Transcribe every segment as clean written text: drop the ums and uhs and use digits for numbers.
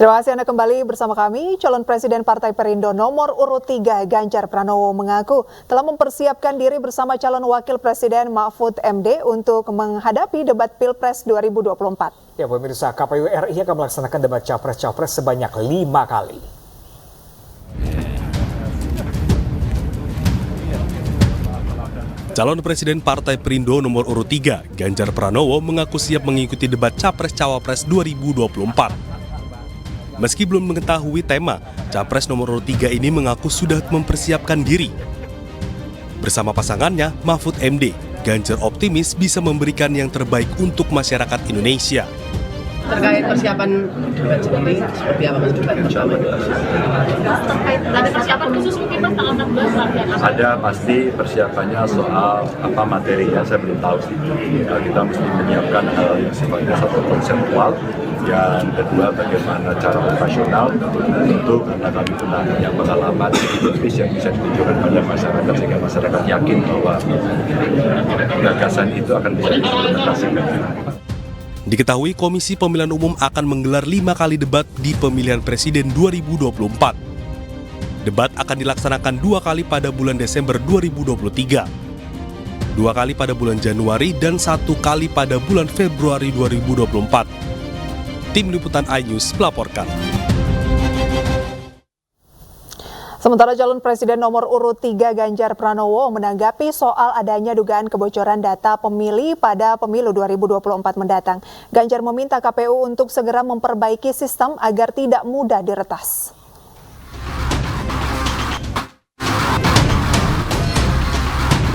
Terima kasih Anda kembali bersama kami. Calon Presiden Partai Perindo nomor urut 3 Ganjar Pranowo mengaku telah mempersiapkan diri bersama calon Wakil Presiden Mahfud MD untuk menghadapi debat Pilpres 2024. Ya pemirsa, KPU RI akan melaksanakan debat Capres-Cawapres sebanyak 5 kali. Calon Presiden Partai Perindo nomor urut 3 Ganjar Pranowo mengaku siap mengikuti debat Capres-Cawapres 2024. Meski belum mengetahui tema, Capres nomor urut 3 ini mengaku sudah mempersiapkan diri. Bersama pasangannya, Mahfud MD, Ganjar optimis bisa memberikan yang terbaik untuk masyarakat Indonesia. Terkait persiapan debat sendiri, seperti apa Mas debat pertama? Terkait ada persiapan khusus mungkin Mas tanggal 14 latihan? Ada pasti persiapannya soal apa materinya saya belum tahu sih. Kita mesti menyiapkan hal yang sifatnya satu konseptual. Yang kedua bagaimana cara operasional, tentu karena kami punya pengalaman politis yang bisa ditunjukkan pada masyarakat sehingga masyarakat yakin bahwa gagasan itu akan bisa diimplementasikan. Diketahui Komisi Pemilihan Umum akan menggelar 5 kali debat di pemilihan presiden 2024. Debat akan dilaksanakan 2 kali pada bulan Desember 2023, 2 kali pada bulan Januari, dan 1 kali pada bulan Februari 2024. Tim Liputan iNews melaporkan. Sementara calon presiden nomor urut 3 Ganjar Pranowo menanggapi soal adanya dugaan kebocoran data pemilih pada pemilu 2024 mendatang. Ganjar meminta KPU untuk segera memperbaiki sistem agar tidak mudah diretas.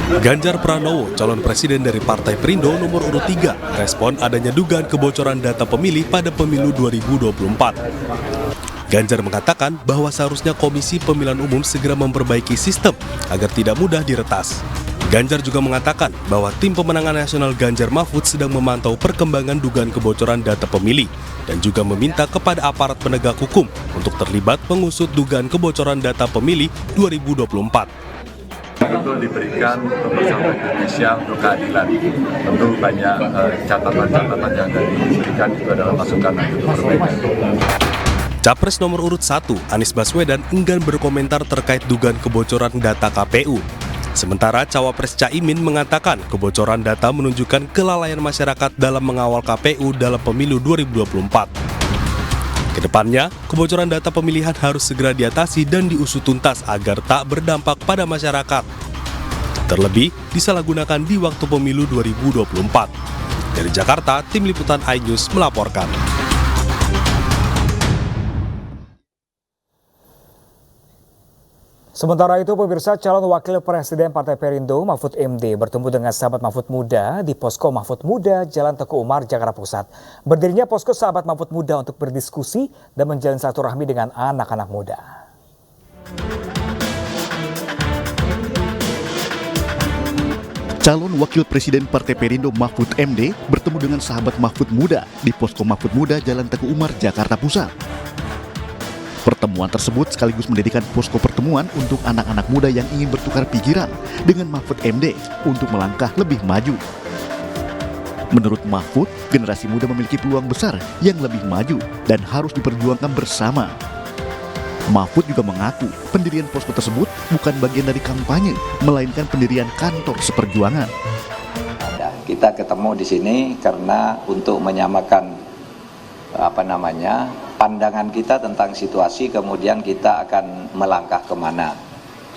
Ganjar Pranowo, calon presiden dari Partai Perindo nomor urut 3, respon adanya dugaan kebocoran data pemilih pada pemilu 2024. Ganjar mengatakan bahwa seharusnya Komisi Pemilihan Umum segera memperbaiki sistem agar tidak mudah diretas. Ganjar juga mengatakan bahwa tim pemenangan nasional Ganjar Mahfud sedang memantau perkembangan dugaan kebocoran data pemilih dan juga meminta kepada aparat penegak hukum untuk terlibat mengusut dugaan kebocoran data pemilih 2024. Betul diberikan masyarakat Indonesia untuk keadilan. Tentu banyak catatan-catatan yang diberikan itu adalah masukan untuk perbaikan. Capres nomor urut 1, Anies Baswedan enggan berkomentar terkait dugaan kebocoran data KPU. Sementara Cawapres Caimin mengatakan kebocoran data menunjukkan kelalaian masyarakat dalam mengawal KPU dalam pemilu 2024. Kedepannya, kebocoran data pemilihan harus segera diatasi dan diusut tuntas agar tak berdampak pada masyarakat. Terlebih, disalahgunakan di waktu pemilu 2024. Dari Jakarta, Tim Liputan iNews melaporkan. Sementara itu, pemirsa, calon Wakil Presiden Partai Perindo Mahfud MD bertemu dengan sahabat Mahfud Muda di Posko Mahfud Muda Jalan Teguh Umar, Jakarta Pusat. Berdirinya Posko Sahabat Mahfud Muda untuk berdiskusi dan menjalin silaturahmi dengan anak-anak muda. Calon Wakil Presiden Partai Perindo Mahfud MD bertemu dengan sahabat Mahfud Muda di Posko Mahfud Muda Jalan Teguh Umar, Jakarta Pusat. Pertemuan tersebut sekaligus mendirikan posko pertemuan untuk anak-anak muda yang ingin bertukar pikiran dengan Mahfud MD untuk melangkah lebih maju. Menurut Mahfud, generasi muda memiliki peluang besar yang lebih maju dan harus diperjuangkan bersama. Mahfud juga mengaku pendirian posko tersebut bukan bagian dari kampanye, melainkan pendirian kantor seperjuangan. Kita ketemu di sini karena untuk menyamakan pandangan kita tentang situasi, kemudian kita akan melangkah kemana.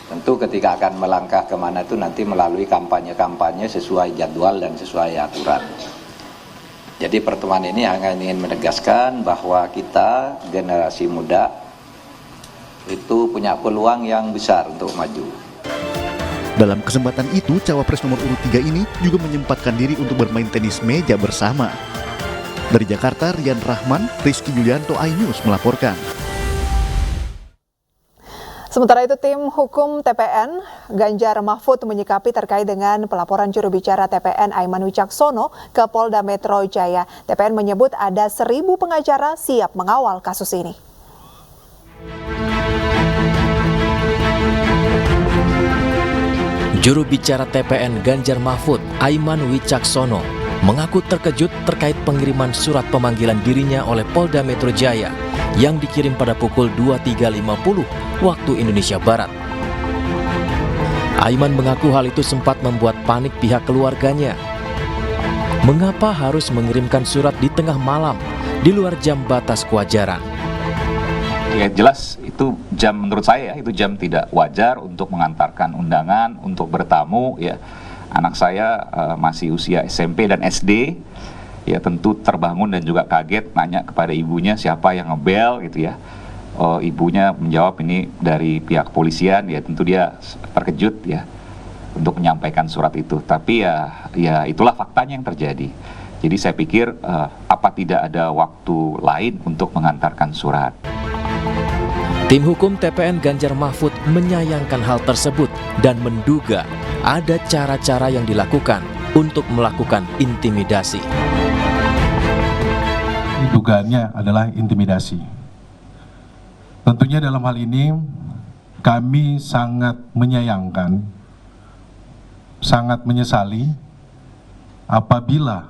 Tentu ketika akan melangkah kemana itu nanti melalui kampanye-kampanye sesuai jadwal dan sesuai aturan. Jadi pertemuan ini hanya ingin menegaskan bahwa kita generasi muda itu punya peluang yang besar untuk maju. Dalam kesempatan itu, Cawapres nomor urut 3 ini juga menyempatkan diri untuk bermain tenis meja bersama. Dari Jakarta, Rian Rahman, Rizky Yulianto, iNews melaporkan. Sementara itu, tim hukum TPN Ganjar Mahfud menyikapi terkait dengan pelaporan juru bicara TPN Aiman Wicaksono ke Polda Metro Jaya. TPN menyebut ada 1.000 pengacara siap mengawal kasus ini. Juru bicara TPN Ganjar Mahfud, Aiman Wicaksono, mengaku terkejut terkait pengiriman surat pemanggilan dirinya oleh Polda Metro Jaya yang dikirim pada pukul 23.50 waktu Indonesia Barat. Aiman mengaku hal itu sempat membuat panik pihak keluarganya. Mengapa harus mengirimkan surat di tengah malam, di luar jam batas kewajaran? Ya jelas itu jam, menurut saya itu jam tidak wajar untuk mengantarkan undangan, untuk bertamu ya. Anak saya masih usia SMP dan SD, ya tentu terbangun dan juga kaget nanya kepada ibunya siapa yang ngebel gitu ya. Ibunya menjawab ini dari pihak kepolisian, ya tentu dia terkejut ya untuk menyampaikan surat itu. Tapi ya itulah faktanya yang terjadi. Jadi saya pikir apa tidak ada waktu lain untuk mengantarkan surat. Tim hukum TPN Ganjar Mahfud menyayangkan hal tersebut dan menduga ada cara-cara yang dilakukan untuk melakukan intimidasi. Dugaannya adalah intimidasi. Tentunya dalam hal ini kami sangat menyayangkan, sangat menyesali apabila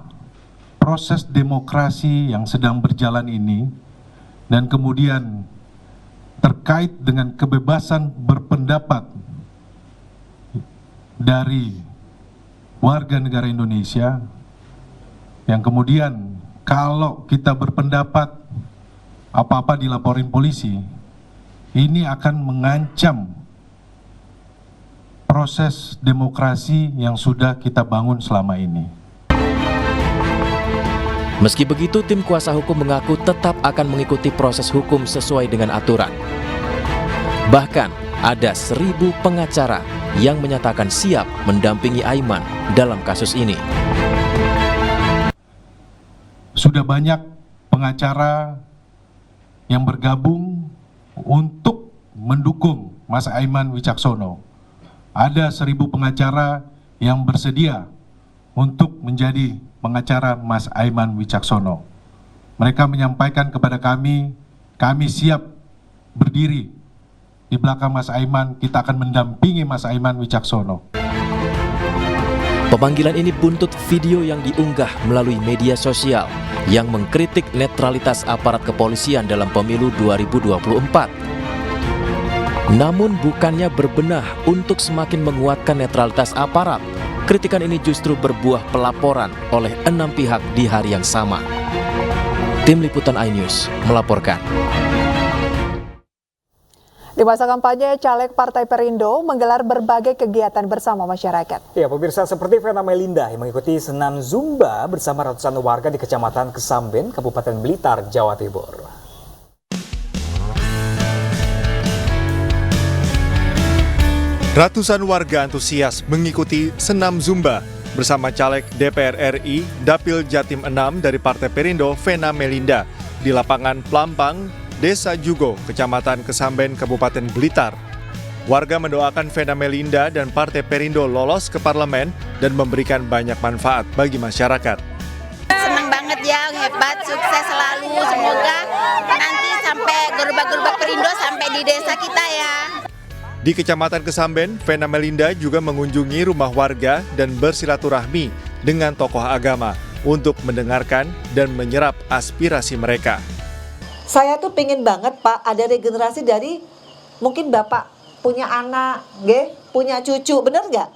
proses demokrasi yang sedang berjalan ini dan kemudian terkait dengan kebebasan berpendapat dari warga negara Indonesia yang kemudian kalau kita berpendapat apa-apa dilaporin polisi, ini akan mengancam proses demokrasi yang sudah kita bangun selama ini. Meski begitu, tim kuasa hukum mengaku tetap akan mengikuti proses hukum sesuai dengan aturan. Bahkan, ada 1.000 pengacara yang menyatakan siap mendampingi Aiman dalam kasus ini. Sudah banyak pengacara yang bergabung untuk mendukung Mas Aiman Wicaksono. Ada 1.000 pengacara yang bersedia untuk menjadi pengacara Mas Aiman Wicaksono. Mereka menyampaikan kepada kami siap berdiri di belakang Mas Aiman, kita akan mendampingi Mas Aiman Wicaksono. Pemanggilan ini buntut video yang diunggah melalui media sosial yang mengkritik netralitas aparat kepolisian dalam pemilu 2024. Namun bukannya berbenah untuk semakin menguatkan netralitas aparat, kritikan ini justru berbuah pelaporan oleh 6 pihak di hari yang sama. Tim Liputan iNews melaporkan. Di masa kampanye, caleg Partai Perindo menggelar berbagai kegiatan bersama masyarakat. Ya, pemirsa, seperti Vena Melinda yang mengikuti senam Zumba bersama ratusan warga di Kecamatan Kesamben, Kabupaten Blitar, Jawa Timur. Ratusan warga antusias mengikuti senam Zumba bersama caleg DPR RI Dapil Jatim 6 dari Partai Perindo Vena Melinda di lapangan Plampang, Desa Jugo, Kecamatan Kesamben, Kabupaten Blitar. Warga mendoakan Vena Melinda dan Partai Perindo lolos ke parlemen dan memberikan banyak manfaat bagi masyarakat. Senang banget ya, hebat, sukses selalu. Semoga nanti sampai gerobak-gerobak Perindo sampai di desa kita ya. Di Kecamatan Kesamben, Vena Melinda juga mengunjungi rumah warga dan bersilaturahmi dengan tokoh agama untuk mendengarkan dan menyerap aspirasi mereka. Saya tuh pengen banget Pak ada regenerasi dari mungkin Bapak punya anak, punya cucu, bener nggak?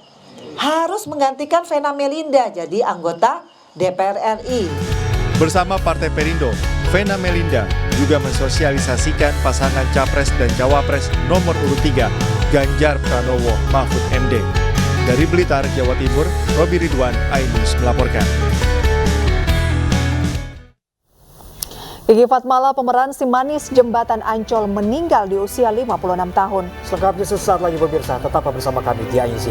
Harus menggantikan Vena Melinda jadi anggota DPR RI. Bersama Partai Perindo, Vena Melinda juga mensosialisasikan pasangan Capres dan Cawapres nomor urut 3, Ganjar Pranowo Mahfud MD. Dari Blitar, Jawa Timur, Robi Ridwan, iNews melaporkan. Gigi Fatmala, pemeran si manis Jembatan Ancol, meninggal di usia 56 tahun. Selengkapnya sesaat lagi pemirsa, tetap bersama kami di iNews.